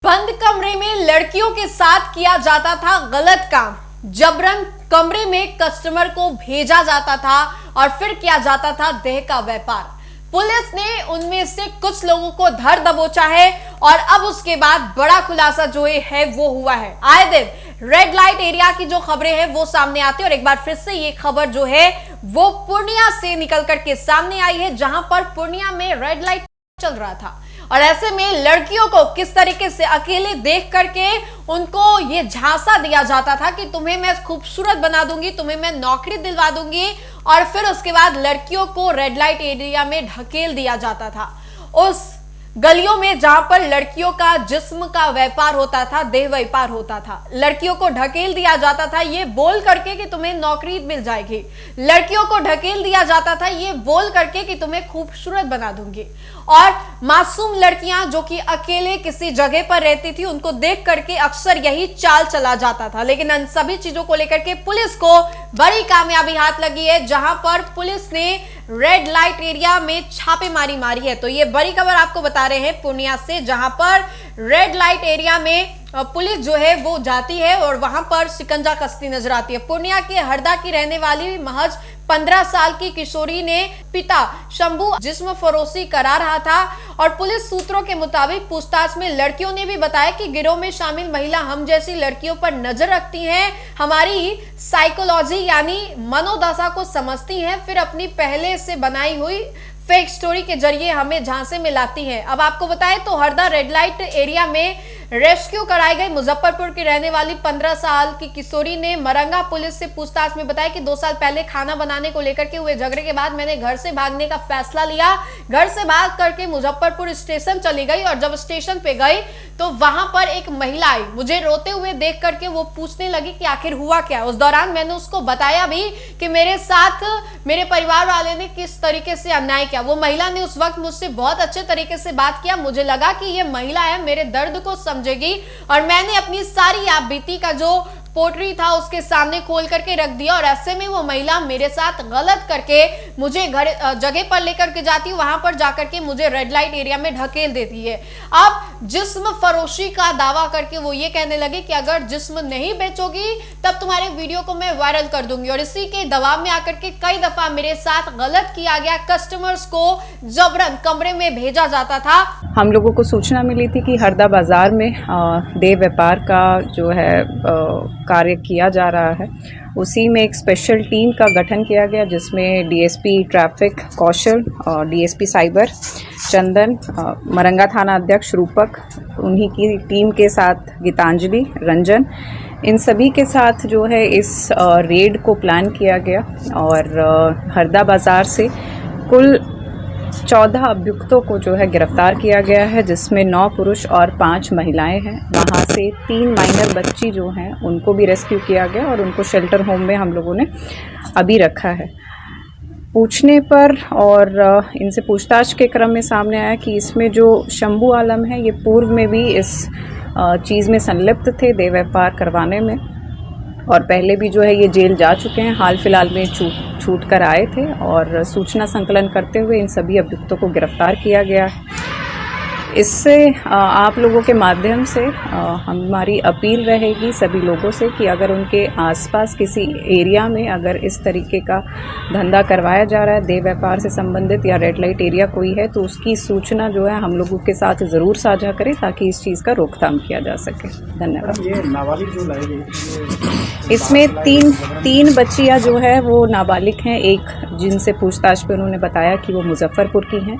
बंद कमरे में लड़कियों के साथ किया जाता था गलत काम। जबरन कमरे में कस्टमर को भेजा जाता था और फिर किया जाता था देह का व्यापार। पुलिस ने उनमें से कुछ लोगों को धर दबोचा है और अब उसके बाद बड़ा खुलासा जो है वो हुआ है। आए दिन रेड लाइट एरिया की जो खबरें हैं वो सामने आती है और एक बार फिर से ये खबर जो है वो पूर्णिया से निकल करके सामने आई है, जहां पर पूर्णिया में रेड लाइट चल रहा था और ऐसे में लड़कियों को किस तरीके से अकेले देख करके उनको ये झांसा दिया जाता था कि तुम्हें मैं खूबसूरत बना दूंगी, तुम्हें मैं नौकरी दिलवा दूंगी और फिर उसके बाद लड़कियों को रेड लाइट एरिया में ढकेल दिया जाता था। उस गलियों में जहां पर लड़कियों का जिस्म का व्यापार होता था, देह व्यापार होता था, लड़कियों को ढकेल दिया जाता था ये बोल करके कि तुम्हें नौकरी मिल जाएगी। लड़कियों को ढकेल दिया जाता था ये बोल करके कि तुम्हें खूबसूरत बना दूंगी। और मासूम लड़कियां जो कि अकेले किसी जगह पर रहती थी उनको देख करके अक्सर यही चाल चला जाता था। लेकिन इन सभी चीजों को लेकर के पुलिस को बड़ी कामयाबी हाथ लगी है, जहां पर पुलिस ने रेड लाइट एरिया में छापेमारी मारी है। तो ये बड़ी खबर आपको बता रहे हैं पूर्णिया से, जहां पर रेड लाइट एरिया में पुलिस जो है वो जाती है और वहां पर शिकंजा कसती नजर आती है। पूर्णिया के हरदा की रहने वाली महज 15 साल की किशोरी ने पिता शंभू जिस्म फरोशी करा रहा था और पुलिस सूत्रों के मुताबिक पूछताछ में लड़कियों ने भी बताया कि गिरोह में शामिल महिला हम जैसी लड़कियों पर नजर रखती हैं, हमारी साइकोलॉजी यानी मनोदशा को समझती हैं, फिर अपनी पहले से बनाई हुई फेक स्टोरी के जरिए हमें झांसे में लाती हैं। अब आपको बताएं तो हरदा रेड लाइट एरिया में रेस्क्यू कराई गई मुजफ्फरपुर की रहने वाली 15 साल की किशोरी ने मरंगा पुलिस से पूछताछ में बताया कि 2 साल पहले खाना बनाने को लेकर के हुए झगड़े के बाद मैंने घर से भागने का फैसला लिया। घर से भाग करके मुजफ्फरपुर स्टेशन चली गई और जब स्टेशन पे गई तो वहां पर एक महिला आई। मुझे रोते हुए देख करके वो पूछने लगी कि आखिर हुआ क्या। उस दौरान मैंने उसको बताया भी कि मेरे साथ मेरे परिवार वाले ने किस तरीके से अन्याय किया। वो महिला ने उस वक्त मुझसे बहुत अच्छे तरीके से बात किया। मुझे लगा कि ये महिला है, मेरे दर्द को समझेगी और मैंने अपनी सारी आप बीती का जो पोटरी था उसके सामने खोल करके रख दिया और ऐसे में वो महिला मेरे साथ गलत करके मुझे जगह पर लेकर के जाती, वहां पर जाकर के मुझे रेड लाइट एरिया में ढकेल देती है। अब जिस्म फरोशी का दावा करके वो ये कहने लगे कि अगर जिस्म नहीं बेचोगी तब तुम्हारे वीडियो को मैं वायरल कर दूंगी और इसी के दबाव में आकर के कई दफा मेरे साथ गलत किया गया। कस्टमर्स को जबरन कमरे में भेजा जाता था। हम लोगों को सूचना मिली थी कि हरदा बाजार में देह व्यापार का जो है कार्य किया जा रहा है। उसी में एक स्पेशल टीम का गठन किया गया जिसमें डीएसपी ट्रैफिक कौशल और डीएसपी साइबर चंदन, मरंगा थाना अध्यक्ष रूपक, उन्हीं की टीम के साथ गीतांजलि, रंजन, इन सभी के साथ जो है इस रेड को प्लान किया गया और हरदा बाजार से कुल 14 अभियुक्तों को जो है गिरफ्तार किया गया है, जिसमें 9 पुरुष और 5 महिलाएं हैं। वहां से 3 माइनर बच्ची जो हैं उनको भी रेस्क्यू किया गया और उनको शेल्टर होम में हम लोगों ने अभी रखा है। पूछने पर और इनसे पूछताछ के क्रम में सामने आया कि इसमें जो शंभू आलम है ये पूर्व में भी इस चीज़ में संलिप्त थे, देह व्यापार करवाने में, और पहले भी जो है ये जेल जा चुके हैं। हाल फिलहाल में छूट कर आए थे और सूचना संकलन करते हुए इन सभी अभियुक्तों को गिरफ्तार किया गया है। इससे आप लोगों के माध्यम से हमारी अपील रहेगी सभी लोगों से कि अगर उनके आसपास किसी एरिया में अगर इस तरीके का धंधा करवाया जा रहा है, देह व्यापार से संबंधित या रेड लाइट एरिया कोई है, तो उसकी सूचना जो है हम लोगों के साथ ज़रूर साझा करें ताकि इस चीज़ का रोकथाम किया जा सके। धन्यवाद। ये नाबालिग जो लाई गई इसमें तीन बच्चियां जो है वो नाबालिग हैं। एक जिनसे पूछताछ पे उन्होंने बताया कि वो मुजफ्फरपुर की हैं,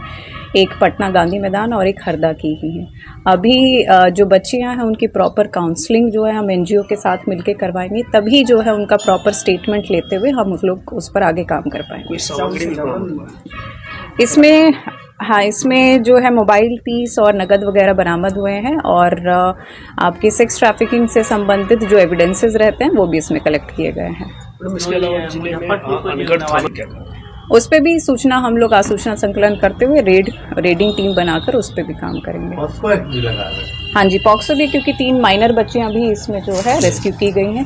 एक पटना गांधी मैदान और एक हरदा की ही हैं। अभी जो बच्चियां हैं उनकी प्रॉपर काउंसलिंग जो है हम एनजीओ के साथ मिलकर करवाएंगे, तभी जो है उनका प्रॉपर स्टेटमेंट लेते हुए हम उस लोग उस पर आगे काम कर पाएंगे। इसमें जो है मोबाइल पीस और नगद वगैरह बरामद हुए हैं और आपके सेक्स ट्रैफिकिंग से संबंधित जो एविडेंसेस रहते हैं वो भी इसमें कलेक्ट किए गए हैं। इसके अलावा जिले में उस पर भी सूचना हम लोग आसूचना संकलन करते हुए रेडिंग टीम बनाकर उस पर भी काम करेंगे। हाँ जी, पॉक्सो भी, क्योंकि 3 माइनर बच्चियां भी इसमें जो है रेस्क्यू की गई हैं।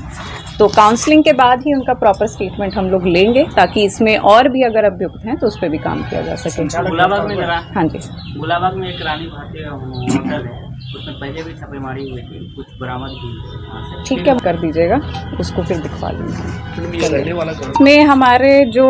तो काउंसलिंग के बाद ही उनका प्रॉपर स्टेटमेंट हम लोग लेंगे ताकि इसमें और भी अगर अभियुक्त हैं तो उस पर भी काम किया जा सके। गुलाबाग में हाँ जी, गुलाबाग में एक रानी भारतीय होटल है, उसमें पहले भी छापेमारी हुई थी, कुछ बरामद भी हुई वहाँ से। ठीक है, कर दीजिएगा, उसको फिर दिखवा देंगे। फिल्म ये रहने वाला कौन? इसमें हमारे जो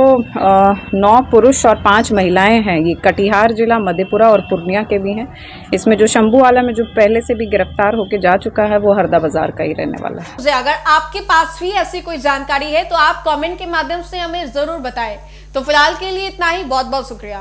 9 पुरुष और 5 महिलाएं हैं, ये कटिहार जिला, मधेपुरा और पूर्णिया के भी हैं। इसमें जो शंभू वाला में जो पहले से भी गिरफ्तार होके जा चुका है, वो हरदा बाजार का ही रहने वाला है। अगर आपके पास भी ऐसी कोई जानकारी है तो आप कमेंट के माध्यम से हमें जरूर बताएं। तो फिलहाल के लिए इतना ही, बहुत बहुत शुक्रिया।